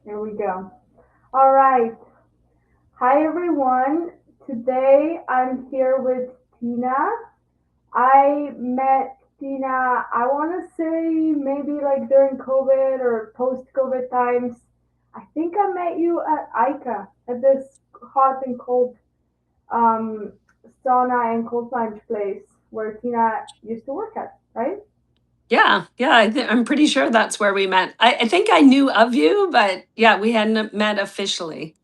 Here we go. All right. Hi, everyone. Today I'm here with Tina. I met Tina, I want to say maybe like during COVID or post COVID times. I think I met you at ICA at this hot and cold um, sauna and cold plunge place where Tina used to work at, right? Yeah, yeah, I'm pretty sure that's where we met. I think I knew of you, but yeah, we hadn't met officially.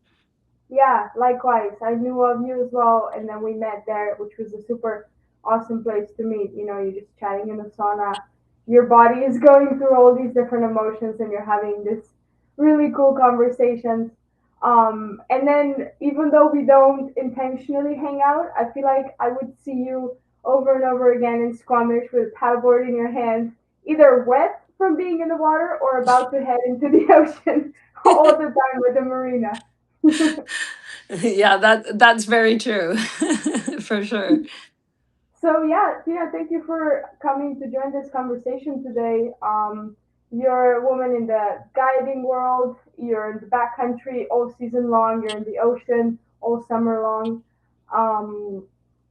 Yeah, likewise. I knew of you as well, and then we met there, which was a super awesome place to meet. You know, you're just chatting in the sauna. Your body is going through all these different emotions, and you're having this really cool conversations. And then, even though we don't intentionally hang out, I feel like I would see you over and over again in Squamish with a paddleboard in your hand, either wet from being in the water or about to head into the ocean all the time with the marina. Yeah, that's very true. For sure. So yeah, Tina, thank you for coming to join this conversation today. You're a woman in the guiding world. You're in the backcountry all season long. You're in the ocean all summer long. Um,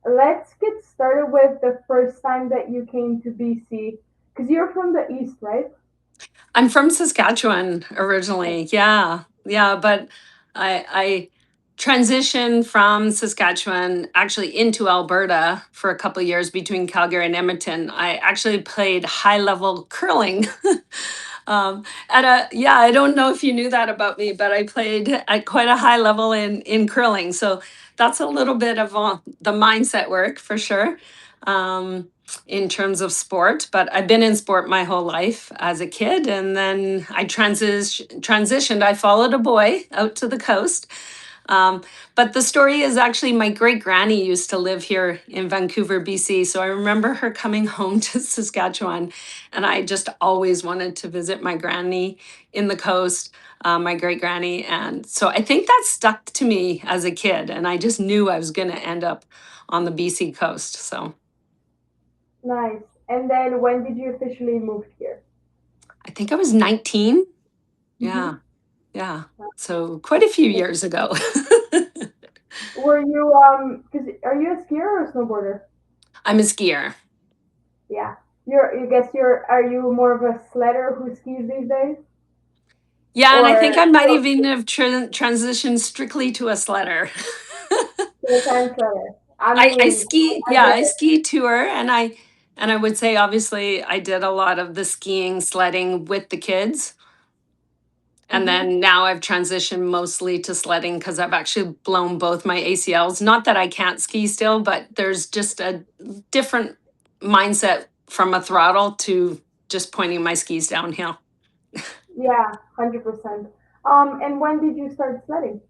let's get started with the first time that you came to BC, because you're from the east, right? I'm from Saskatchewan originally. Yeah. Yeah, but I transitioned from Saskatchewan actually into Alberta for a couple of years between Calgary and Edmonton. I actually played high level curling. At a yeah, I don't know if you knew that about me, but I played at quite a high level in curling. So that's a little bit of the mindset work for sure. Um, in terms of sport, but I've been in sport my whole life as a kid. And then I transitioned. I followed a boy out to the coast. Um, but the story is actually my great granny used to live here in Vancouver, BC. So I remember her coming home to Saskatchewan, and I just always wanted to visit my granny in the coast, my great granny. And so I think that stuck to me as a kid, and I just knew I was going to end up on the BC coast. So Nice. And then when did you officially move here? I think I was 19. Mm-hmm. Yeah. Yeah. So quite a few years ago. Were you Cause are you a skier or a snowboarder? I'm a skier. Yeah. You guess are you more of a sledder who skis these days? Yeah, and I think Or I might still even have transitioned strictly to a sledder. still time sledder? I I mean, ski, I yeah, get I it. ski tour, and I would say obviously I did a lot of the skiing, sledding with the kids. And Hmm. then now I've transitioned mostly to sledding because I've actually blown both my ACLs. Not that I can't ski still, but there's just a different mindset from a throttle to just pointing my skis downhill. Yeah, 100%. And when did you start sledding?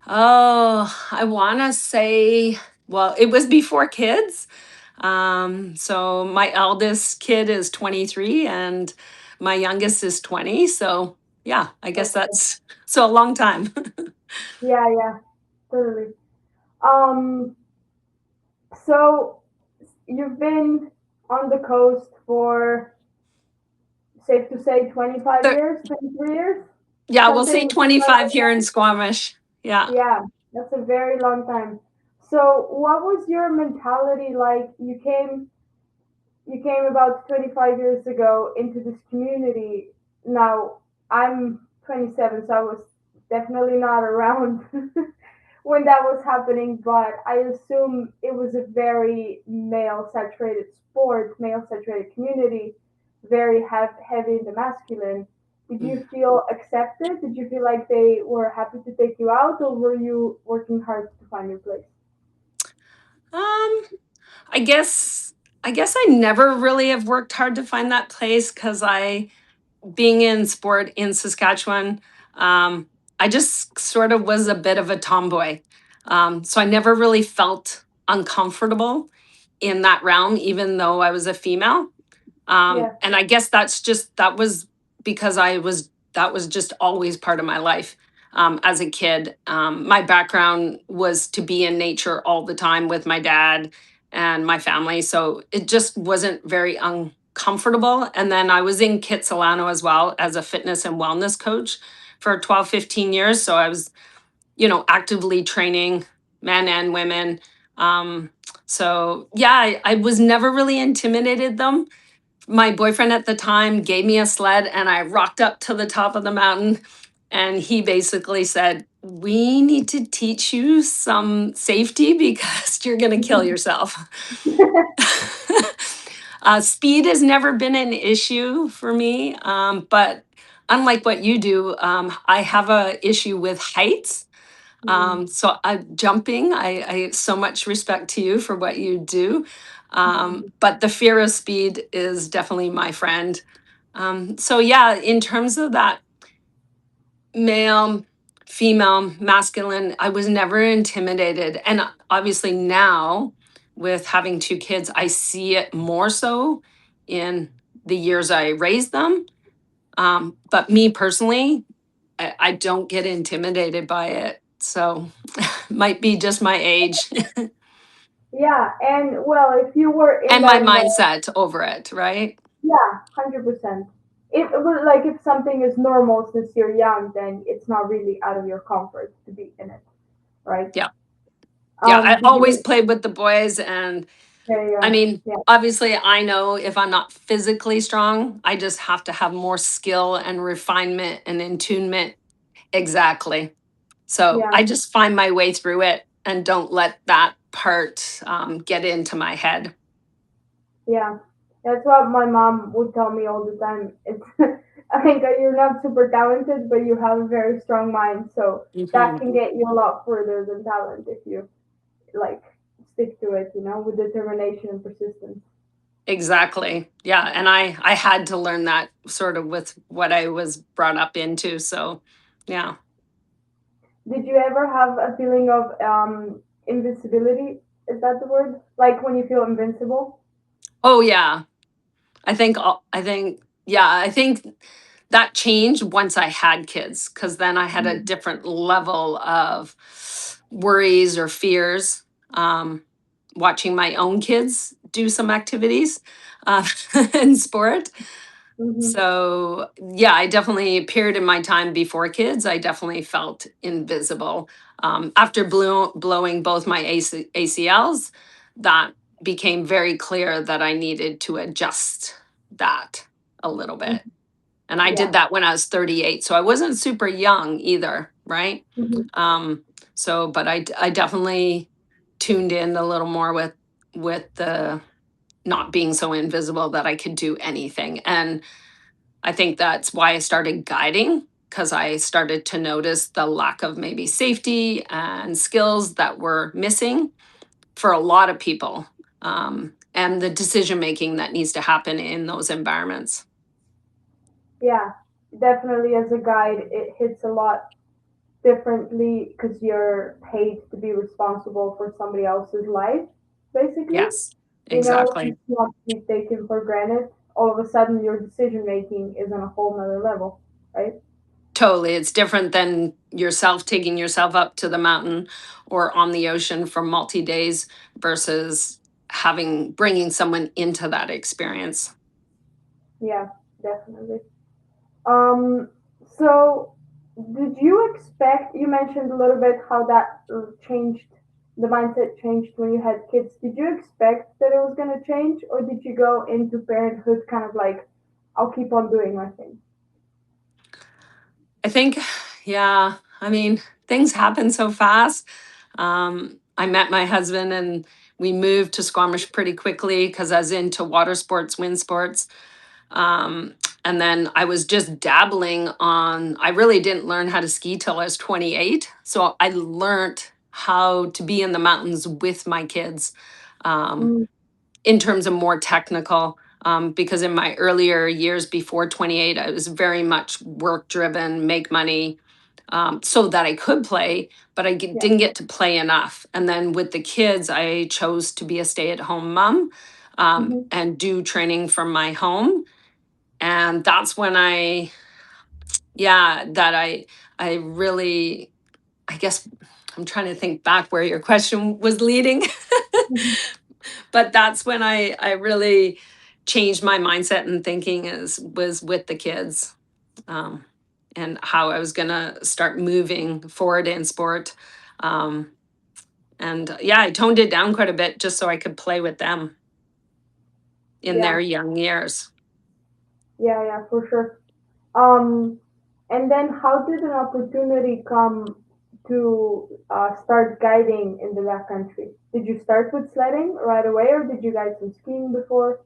Oh, I want to say, well, it was before kids. So my eldest kid is 23 and my youngest is 20. So yeah, I guess Okay. that's so a long time. Yeah, yeah, totally. Um, so you've been on the coast for safe to say 25 So, years, 23 years, yeah, we'll say something 25 like here in that. Squamish. Yeah. Yeah, that's a very long time. So, what was your mentality like? You came about 25 years ago into this community. Now, I'm 27, so I was definitely not around when that was happening, but I assume it was a very male saturated sport, male saturated community, very heavy in the masculine. Did you feel accepted? Did you feel like they were happy to take you out, or were you working hard to find your place? Um, I guess I guess I never really have worked hard to find that place because I being in sport in Saskatchewan, um, I just sort of was a bit of a tomboy. So I never really felt uncomfortable in that realm, even though I was a female. Yeah, And I guess that was because that was just always part of my life. As a kid, my background was to be in nature all the time with my dad and my family. So it just wasn't very comfortable. And then I was in Kitsilano as well as a fitness and wellness coach for 12, 15 years. So I was, actively training men and women. Um, so yeah, I was never really intimidated them. My boyfriend at the time gave me a sled and I rocked up to the top of the mountain. And he basically said, "We need to teach you some safety because you're going to kill yourself." Speed has never been an issue for me, but unlike what you do, I have a issue with heights. Mhm. So jumping, I so much respect to you for what you do. But the fear of speed is definitely my friend. So yeah, in terms of that male, female, masculine, I was never intimidated. And obviously now with having two kids, I see it more so in the years I raised them. But me personally, I don't get intimidated by it. So might be just my age Yeah, and well, if you were in and my that environment, mindset over it, right? yeah, 100%. If like if something is normal since you're young, then it's not really out of your comfort to be in it, right? Yeah. Yeah. I Did always you? played with the boys. And There you I go. mean, Yeah, obviously, I know if I'm not physically strong, I just have to have more skill and refinement and attunement. Exactly. So yeah, I just find my way through it and don't let that part get into my head. yeah. That's what my mom would tell me all the time. It's I think that you're not super talented, but you have a very strong mind, so that Mhm. can get you a lot further than talent if you like stick to it, with determination and persistence. Exactly. Yeah. And I had to learn that sort of with what I was brought up into. So yeah. Did you ever have a feeling of invincibility? Is that the word? Like when you feel invincible? Oh yeah. I think that changed once I had kids, because then I had a Mhm. different level of worries or fears. Um, Watching my own kids do some activities uh, in sport. Mhm. So yeah, I definitely appeared in my time before kids. I definitely felt invisible. After blowing both my ACLs, that became very clear that I needed to adjust that a little bit. Mhm. And I did Yeah. that when I was 38. So I wasn't super young either, right? Mhm. Um, but I definitely tuned in a little more with the not being so invisible that I could do anything. And I think that's why I started guiding, because I started to notice the lack of maybe safety and skills that were missing for a lot of people, and the decision making that needs to happen in those environments. Yeah. Definitely, as a guide, it hits a lot differently because you're paid to be responsible for somebody else's life, basically. Yes, exactly. It's not to be taken for granted. All of a sudden, your decision making is on a whole nother level, right? Totally. It's different than yourself taking yourself up to the mountain or on the ocean for multi days versus bringing someone into that experience. Yeah, definitely. Um, so did you expect, you mentioned a little bit how that changed, the mindset changed when you had kids. Did you expect that it was going to change, or did you go into parenthood kind of like, I'll keep on doing my thing? I think, yeah, I mean, things happen so fast. I met my husband and we moved to Squamish pretty quickly because I was into water sports, wind sports. Um, and then I was just dabbling I really didn't learn how to ski till I was 28. So I learned how to be in the mountains with my kids. Um, Mm, in terms of more technical, because in my earlier years before 28, I was very much work driven, make money, so that I could play, but yeah. didn't get to play enough. And then with the kids, I chose to be a stay at home mom, Hmm. and do training from my home. And that's when I really, I guess I'm trying to think back where your question was leading. Hmm. But that's when I really changed my mindset and thinking is was with the kids, um, and how I was gonna start moving forward in sport. Um, and yeah, I toned it down quite a bit just so I could play with them in Yeah, their young years. yeah, yeah, for sure. Um, and then how did an opportunity come to start guiding in the backcountry? Did you start with sledding right away, or did you guide some skiing before?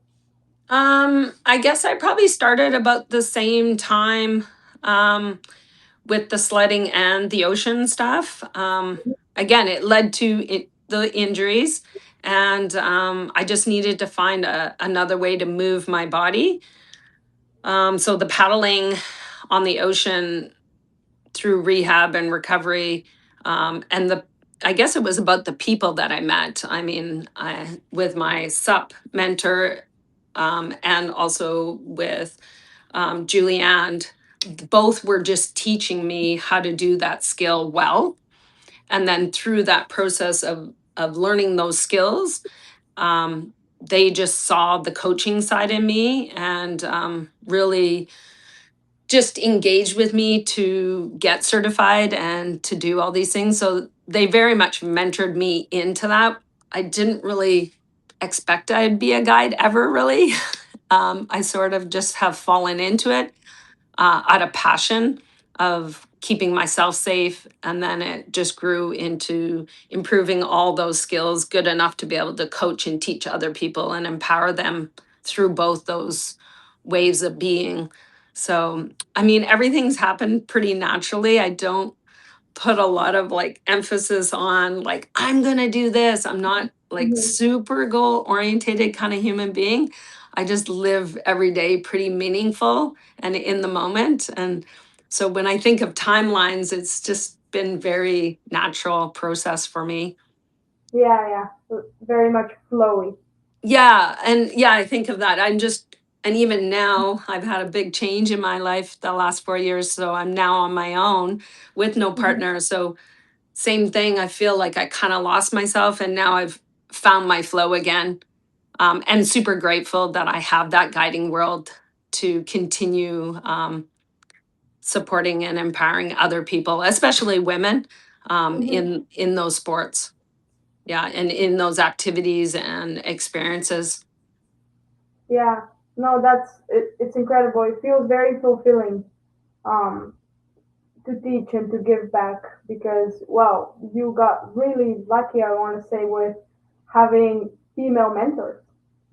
I guess I probably started about the same time, with the sledding and the ocean stuff. Again, it led to the injuries, and I just needed to find another way to move my body. So the paddling on the ocean through rehab and recovery, and the I guess it was about the people that I met. I mean, with my sup mentor, and also with Julianne, both were just teaching me how to do that skill well. And then through that process of learning those skills, they just saw the coaching side in me, and really just engaged with me to get certified and to do all these things. So they very much mentored me into that. I didn't really expect I'd be a guide ever, really. I sort of just have fallen into it out of passion of keeping myself safe. And then it just grew into improving all those skills good enough to be able to coach and teach other people and empower them through both those ways of being. So, I mean, everything's happened pretty naturally. I don't put a lot of like emphasis on like I'm going to do this. I'm not like Hmm. super goal oriented kind of human being. I just live every day pretty meaningful and in the moment. And so when I think of timelines, it's just been very natural process for me. Yeah, yeah, very much flowy. Yeah, and yeah, I think of that. And even now, I've had a big change in my life the last 4 years. So I'm now on my own with no Hmm. partner. So same thing. I feel like I kind of lost myself and now I've found my flow again. And super grateful that I have that guiding world to continue supporting and empowering other people, especially women, Hmm. in those sports. Yeah, and in those activities and experiences. Yeah, no, it's incredible. It feels very fulfilling. Um, to teach and to give back because well you got really lucky I want to say with having female mentors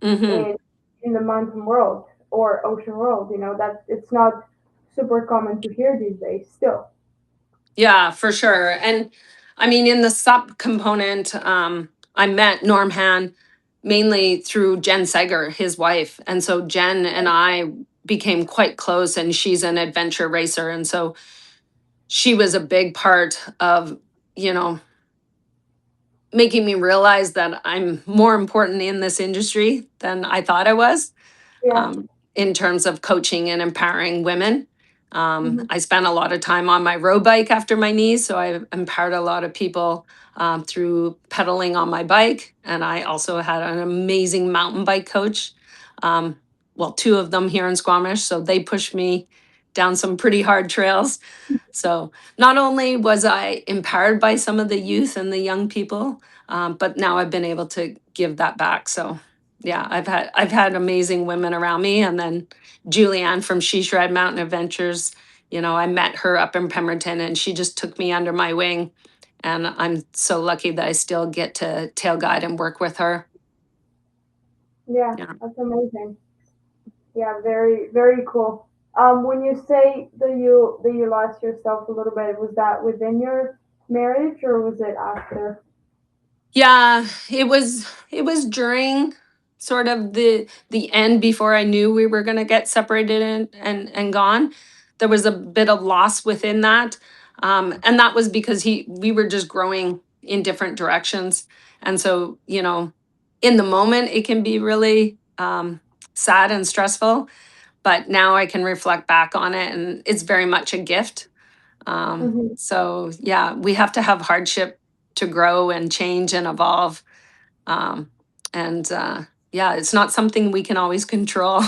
Hmm. in in the mountain world or ocean world, you know, that it's not super common to hear these days still. Yeah, for sure. And I mean, in the sub component, I met Norm Han mainly through Jen Seger, his wife. And so Jen and I became quite close, and she's an adventure racer. And so she was a big part of, you know, making me realize that I'm more important in this industry than I thought I was, Yeah. um, in terms of coaching and empowering women. Hmm. I spent a lot of time on my road bike after my knees, so I empowered a lot of people through pedaling on my bike. And I also had an amazing mountain bike coach. Um, well, two of them here in Squamish, so they pushed me down some pretty hard trails. So not only was I empowered by some of the youth and the young people, but now I've been able to give that back. So yeah, I've had amazing women around me, and then Julianne from She Shred Mountain Adventures. You know, I met her up in Pemberton, and she just took me under my wing, and I'm so lucky that I still get to tail guide and work with her. Yeah, Yeah. that's amazing. Yeah, very very cool. When you say that you lost yourself a little bit, was that within your marriage or was it after? Yeah, it was during sort of the end before I knew we were gonna get separated and gone. There was a bit of loss within that. And that was because we were just growing in different directions. And so, in the moment it can be really sad and stressful, but now I can reflect back on it and it's very much a gift. Hmm. So yeah, we have to have hardship to grow and change and evolve. Um, and yeah, it's not something we can always control.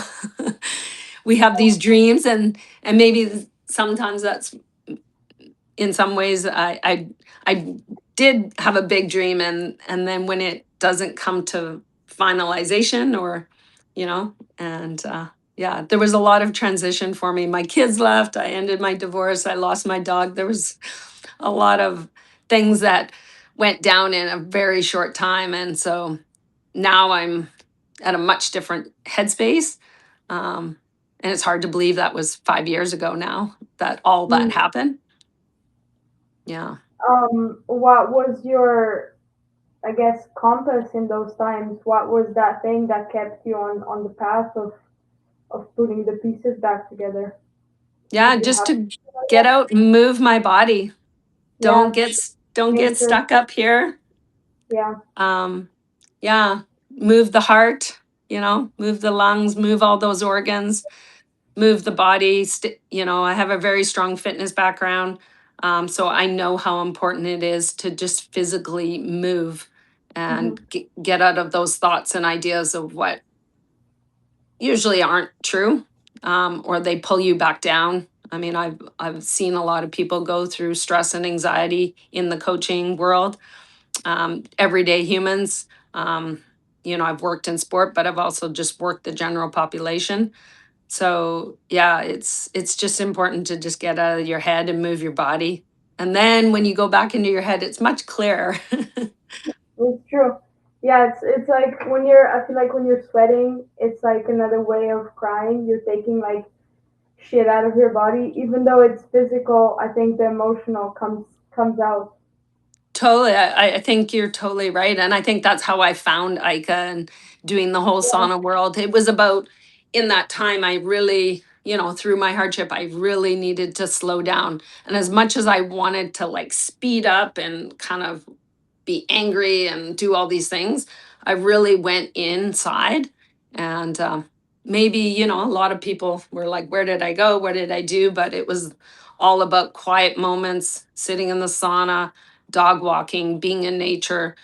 We have these dreams, and maybe sometimes that's, in some ways, I did have a big dream, and then when it doesn't come to finalization, or and yeah, there was a lot of transition for me. My kids left, I ended my divorce, I lost my dog. There was a lot of things that went down in a very short time, and so now I'm at a much different headspace. um, and it's hard to believe that was 5 years ago now that all that Mm. happened. Yeah. What was your, I guess, compass in those times? What was that thing that kept you on the path of putting the pieces back together? Yeah, Did you just have, to get out and move my body. yeah, Don't get nature, stuck up here. yeah. um yeah, move the heart, move the lungs, move all those organs, move the body. I have a very strong fitness background, so I know how important it is to just physically move Hmm. and get out of those thoughts and ideas of what usually aren't true, or they pull you back down. I mean, I've seen a lot of people go through stress and anxiety in the coaching world, everyday humans. I've worked in sport, but I've also just worked the general population. So yeah, it's just important to just get out of your head and move your body. And then when you go back into your head, it's much clearer. It's true. Yeah, it's like when you're. I feel like when you're sweating, it's like another way of crying. You're taking like shit out of your body, even though it's physical. I think the emotional comes out. Totally. I think you're totally right. And I think that's how I found Ica and doing the whole Yeah. sauna world. It was about, in that time, I really, through my hardship, I really needed to slow down. And as much as I wanted to like speed up and kind of be angry and do all these things, I really went inside. And maybe, a lot of people were like, where did I go? What did I do? But it was all about quiet moments, sitting in the sauna, dog walking, being in nature,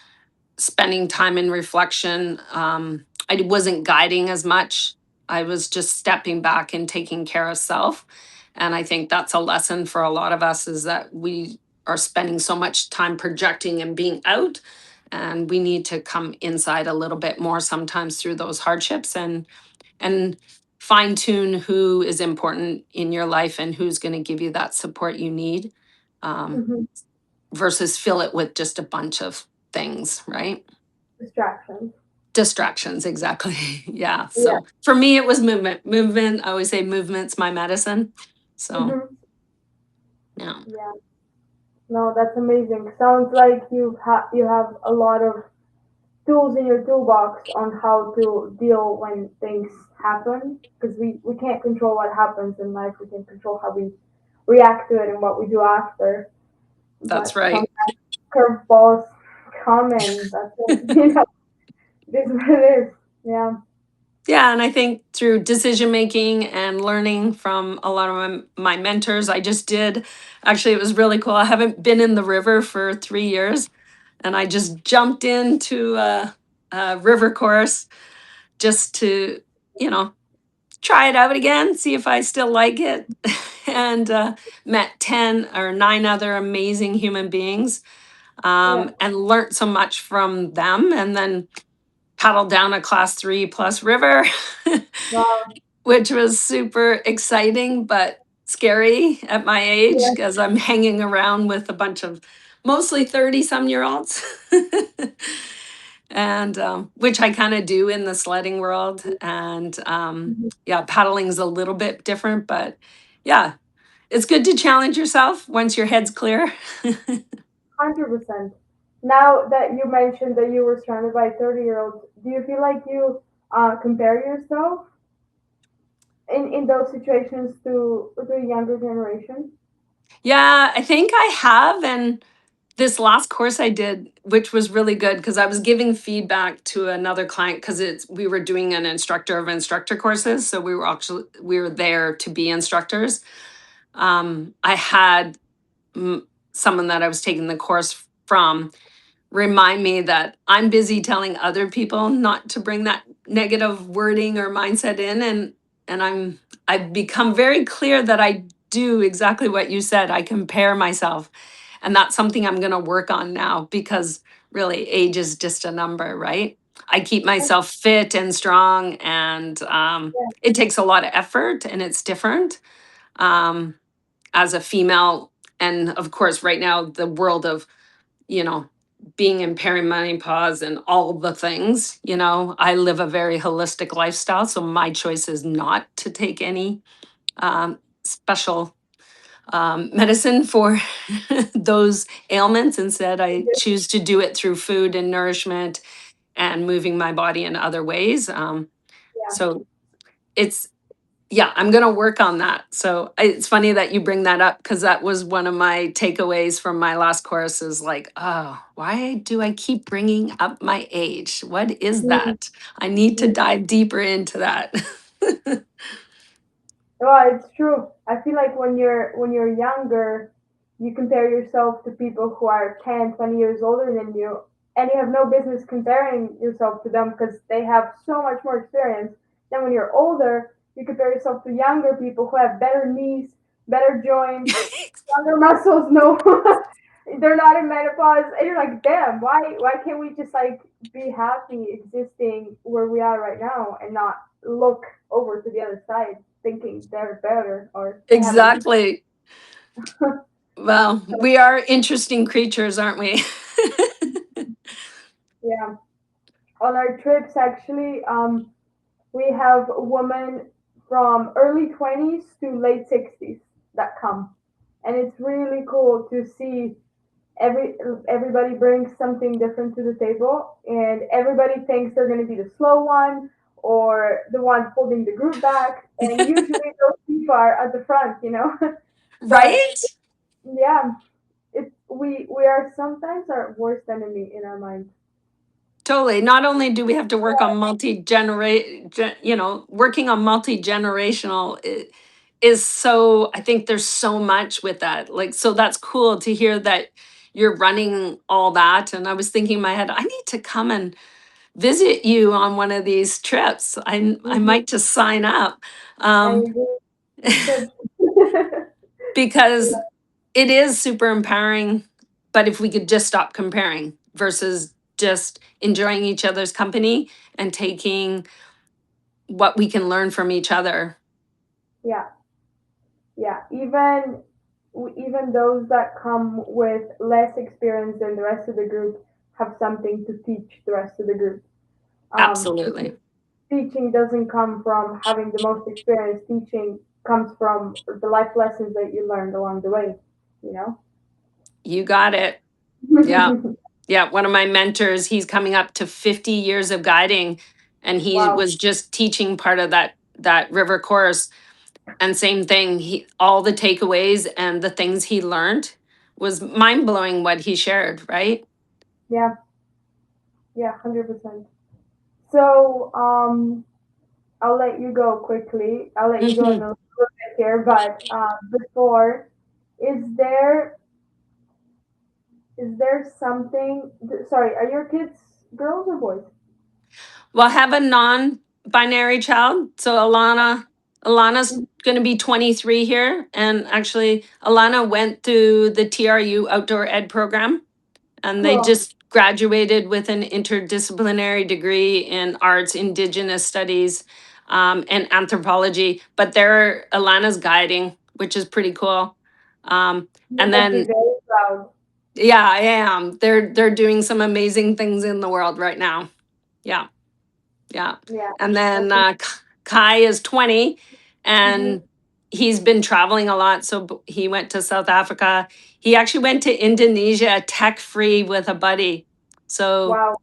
spending time in reflection. I wasn't guiding as much. I was just stepping back and taking care of self. And I think that's a lesson for a lot of us, is that we are spending so much time projecting and being out. And we need to come inside a little bit more sometimes through those hardships, and fine tune who is important in your life and who's going to give you that support you need, um, Hmm. versus fill it with just a bunch of things, right? Distractions. Distractions, exactly. Yeah. Yeah. So for me, it was movement. Movement. I always say movement's my medicine. So Hmm. yeah. Yeah. No, that's amazing. Sounds like you have a lot of tools in your toolbox on how to deal when things happen, because we can't control what happens in life. We can control how we react to it and what we do after. That's But right. sometimes curveballs come, and that's it. This is what it is. Yeah. Yeah, and I think through decision making and learning from a lot of my mentors, I just did. Actually, it was really cool. I haven't been in the river for 3 years, and I just jumped into a river course just to, you know, try it out again, see if I still like it. And met 10 or 9 other amazing human beings, Yeah. and learned so much from them. And then paddled down a class 3 plus river, Wow. which was super exciting but scary at my age, Yeah. because I'm hanging around with a bunch of mostly 30-some-year-olds. And which I kind of do in the sledding world. And Mhm. yeah, paddling's a little bit different, but yeah, it's good to challenge yourself once your head's clear. 100%. Now that you mentioned that you were surrounded by 30-year-olds, do you feel like you compare yourself in those situations to the younger generation? Yeah, I think I have. And this last course I did, which was really good, because I was giving feedback to another client, because we were doing an instructor of instructor courses. So we were there to be instructors. I had someone that I was taking the course from remind me that I'm busy telling other people not to bring that negative wording or mindset in, and I've become very clear that I do exactly what you said. I compare myself, and that's something I'm going to work on now, because really age is just a number, right? I keep myself fit and strong, and Yeah. it takes a lot of effort, and it's different um, as a female. And of course, right now, the world of, you know, being in perimenopause and all the things, I live a very holistic lifestyle. So my choice is not to take any special medicine for those ailments. Instead, I choose to do it through food and nourishment and moving my body in other ways. Yeah. So it's, yeah, I'm going to work on that. So it's funny that you bring that up, because that was one of my takeaways from my last course is like, oh, why do I keep bringing up my age? What is Mhm. that? I need to Mhm. dive deeper into that. Well, it's true. I feel like when you're younger, you compare yourself to people who are 10, 20 years older than you, and you have no business comparing yourself to them because they have so much more experience. Then when you're older, you compare yourself to younger people who have better knees, better joints, stronger muscles. No, they're not in menopause, and you're like, damn, why can't we just like be happy existing where we are right now and not look over to the other side thinking they're better or they have an Exactly. Well, we are interesting creatures, aren't we? yeah. On our trips, actually, we have women from early 20s to late 60s that come, and it's really cool to see every everybody brings something different to the table, and everybody thinks they're going to be the slow one or the one holding the group back, and usually those people are at the front. But Right? yeah, we are sometimes our worst enemy in our minds. Totally. Not only do we have to work on working on multi-generational is so, I think there's so much with that. Like, so that's cool to hear that you're running all that. And I was thinking in my head, I need to come and visit you on one of these trips. I Mhm. might just sign up. I Um, agree. You should. because it is super empowering. But if we could just stop comparing versus just enjoying each other's company and taking what we can learn from each other. Yeah, yeah. Even those that come with less experience than the rest of the group have something to teach the rest of the group. Because Absolutely. teaching doesn't come from having the most experience. Teaching comes from the life lessons that you learned along the way. You know. You got it. Yeah. Yeah. One of my mentors, he's coming up to 50 years of guiding, and he Wow. was just teaching part of that river course. And same thing, he all the takeaways and the things he learned was mind blowing what he shared, right? Yeah. Yeah. 100%. So I'll let you go quickly. I'll let you go in Mhm. a little bit here, but before, is there is there something? Sorry, are your kids girls or boys? Well, I have a non-binary child. So Alana's Mhm. going to be 23 here, and actually Alana went through the TRU outdoor ed program, and they Cool. just graduated with an interdisciplinary degree in arts, indigenous studies, and anthropology. But they're Alana's guiding, which is pretty cool. Um, You and must be then very proud. yeah, I am. They're doing some amazing things in the world right now. Yeah. Yeah. Yeah, And then that's a, Kai is 20, mhm. and he's been traveling a lot. So he went to South Africa. He actually went to Indonesia tech free with a buddy. So Wow.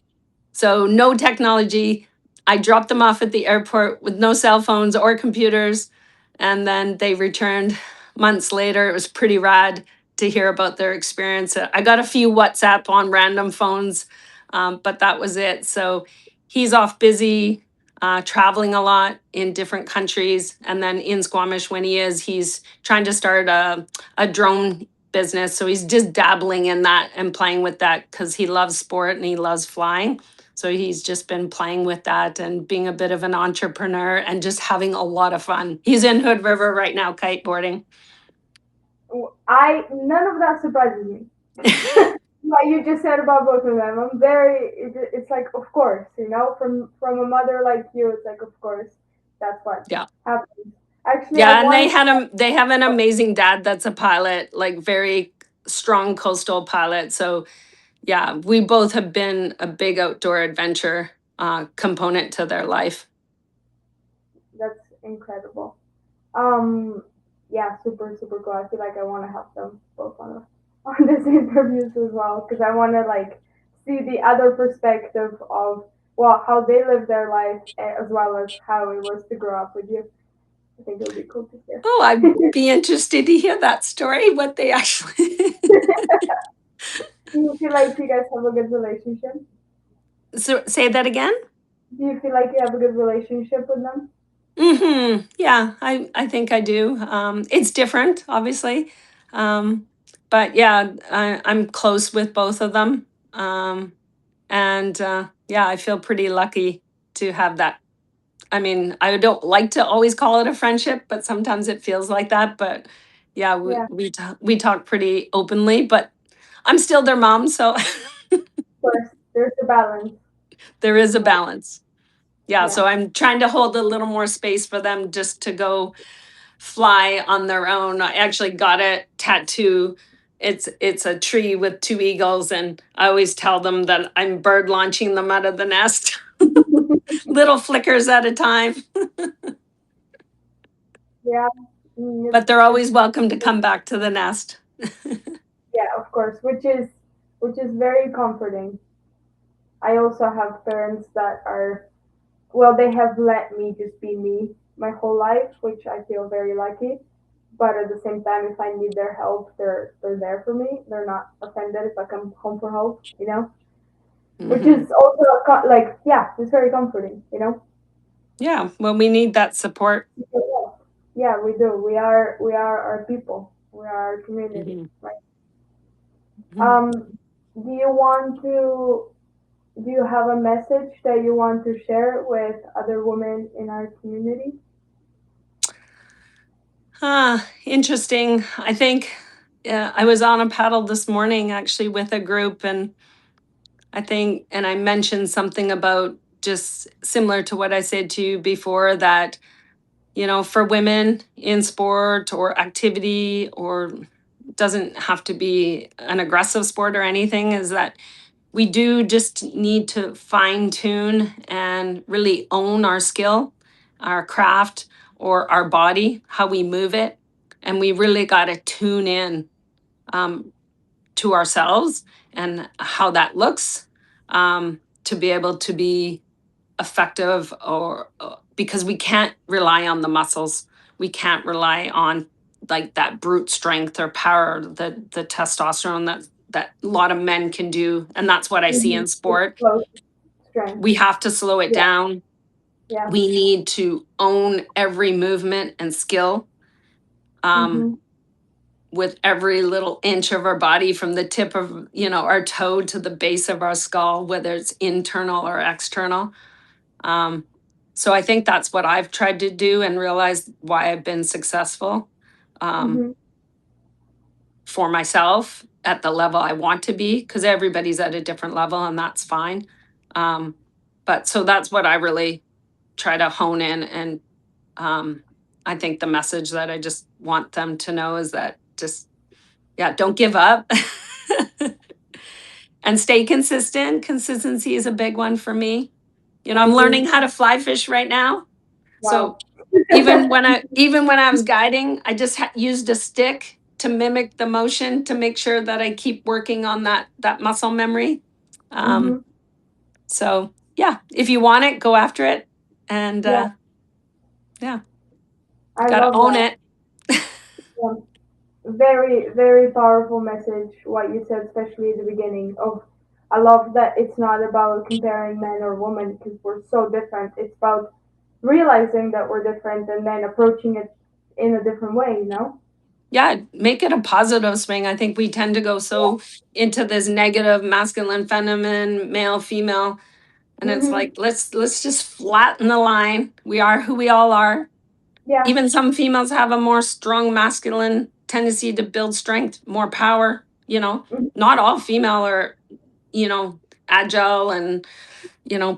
no technology. I dropped them off at the airport with no cell phones or computers. And then they returned months later. It was pretty rad to hear about their experience. I got a few WhatsApp on random phones, but that was it. So he's off busy, traveling a lot in different countries. And then in Squamish, when he is, he's trying to start a drone business. So he's just dabbling in that and playing with that because he loves sport and he loves flying. So he's just been playing with that and being a bit of an entrepreneur and just having a lot of fun. He's in Hood River right now, kiteboarding. I none of that surprises me. What you just said about both of them, I'm very. It's like, of course, from a mother like you, it's like, of course, that's what Yeah. happens. Actually, I Yeah, and wanted. they have an amazing dad that's a pilot, like very strong coastal pilot. So yeah, we both have been a big outdoor adventure component to their life. That's incredible. Um, yeah, super super cool. I feel like I want to have them both on this interviews as well because I want to like see the other perspective of well how they live their life as well as how it was to grow up with you. I think it would be cool to hear. Oh, I'd be interested to hear that story, what they actually. Do you feel like you guys have a good relationship? So say that again? Do you feel like you have a good relationship with them? Yeah, I think I do. It's different, obviously. But yeah, I'm close with both of them. And yeah, I feel pretty lucky to have that. I mean, I don't like to always call it a friendship, but sometimes it feels like that. But yeah, Yeah, we talk pretty openly, but I'm still their mom, so of course. There's a balance, there is a right? balance. Yeah, Yeah. so I'm trying to hold a little more space for them just to go fly on their own. I actually got a tattoo. It's a tree with two eagles, and I always tell them that I'm bird launching them out of the nest, little flickers at a time. Yeah. But they're It's always welcome to come back to the nest. yeah, of course, which is very comforting. I also have parents that are well, they have let me just be me my whole life, which I feel very lucky. But at the same time, if I need their help, they're there for me. They're not offended if I come home for help, which Hmm. is also like yeah, it's very comforting. Yeah, well, we need that support. Yeah, we do. We are our people. We are our community, Hmm. right? Hmm. Um, do you want to? Do you have a message that you want to share with other women in our community? Interesting. I think I was on a paddle this morning actually with a group, and I think, and I mentioned something about just similar to what I said to you before that, for women in sport or activity, or doesn't have to be an aggressive sport or anything, is that we do just need to fine tune and really own our skill, our craft, or our body, how we move it. And we really got to tune in um, to ourselves and how that looks to be able to be effective, or because we can't rely on the muscles. We can't rely on like that brute strength or power, the testosterone that a lot of men can do, and that's what I see Mm-hmm. in sport. Close strength. We have to slow it Yeah, down. yeah. We need to own every movement and skill, um, Mm-hmm. with every little inch of our body, from the tip of our toe to the base of our skull, whether it's internal or external. Um, so I think that's what I've tried to do and realized why I've been successful, um, Mm-hmm. for myself at the level I want to be, because everybody's at a different level and that's fine. Um, but so that's what I really try to hone in. And I think the message that I just want them to know is that just, yeah, don't give up and stay consistent. Consistency is a big one for me. I'm Agree. learning how to fly fish right now. Wow. So even when I was guiding, I just used a stick to mimic the motion to make sure that I keep working on that muscle memory. Mm-hmm. Um, so yeah, if you want it, go after it, and Yeah, yeah, I gotta love own that. it. Yeah. Very, very powerful message. What you said, especially at the beginning. Of, I love that it's not about comparing men or women because we're so different. It's about realizing that we're different and then approaching it in a different way. Yeah, make it a positive swing. I think we tend to go so into this negative masculine, feminine, male, female, and it's Mm-hmm. like let's just flatten the line. We are who we all are. Yeah. Even some females have a more strong masculine tendency to build strength, more power, Mhm. Not all female are, agile and,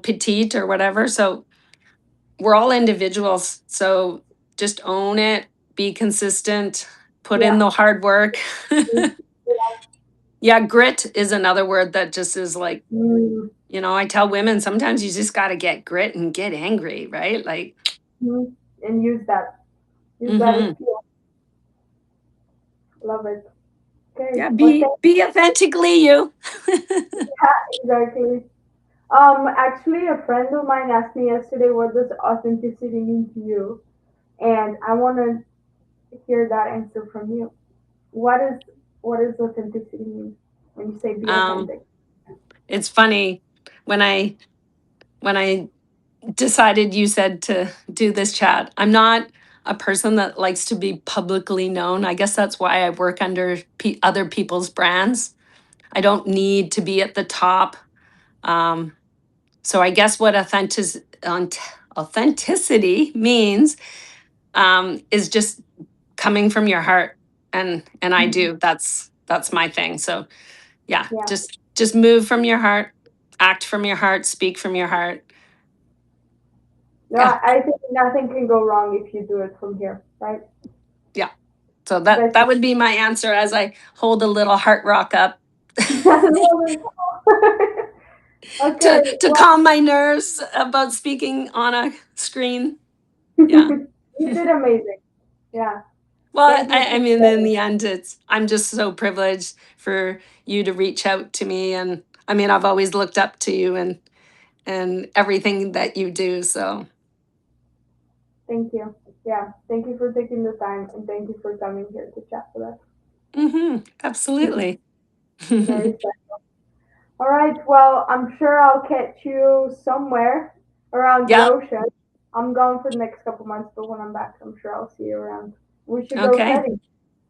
petite or whatever. So we're all individuals. So just own it, be consistent, put in Yeah. the hard work. Mm-hmm. Yeah, grit is another word that just is like, Mm-hmm. I tell women sometimes you just got to get grit and get angry, right? Like, And use that. Use that as mhm. fuel. Love it. Okay. Yeah, Well, be authentically you. exactly. Actually, a friend of mine asked me yesterday, what does authenticity mean to you? And I want to hear that answer from you. What is what does authenticity mean when you say be um, authentic? it's funny when I decided you said to do this chat. I'm not a person that likes to be publicly known. I guess that's why I work under other people's brands. I don't need to be at the top. Um, so I guess what authenticity means is just coming from your heart, and I Mhm. do. That's my thing. So yeah, Yeah. just move from your heart, act from your heart, speak from your heart. No, Yeah, I think nothing can go wrong if you do it from here, right? yeah. So that That's would be my answer as I hold a little heart rock up okay. to Well, calm my nerves about speaking on a screen. Yeah. you did amazing. Yeah. Well, Thank you I for mean, in sharing. the end, I'm just so privileged for you to reach out to me, and I mean, I've always looked up to you and everything that you do. So, Thank you. Yeah. Thank you for taking the time and thank you for coming here to chat with us. absolutely. Very special. All right. Well, I'm sure I'll catch you somewhere around the Yeah. ocean. I'm gone for the next couple months, but when I'm back, I'm sure I'll see you around. We should go Okay. sledding.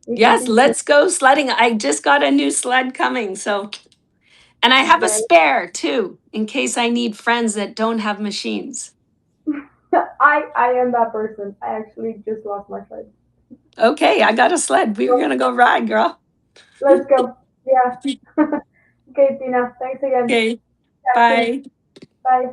We can Yes, teach you. let's go sledding. I just got a new sled coming, so and I have a Very. spare too in case I need friends that don't have machines. I am that person. I actually just lost my sled. Okay, I got a sled. We were So gonna go ride, girl. let's go. Yeah. Okay, Tina. Thanks again. Okay, Chat soon. bye. Bye.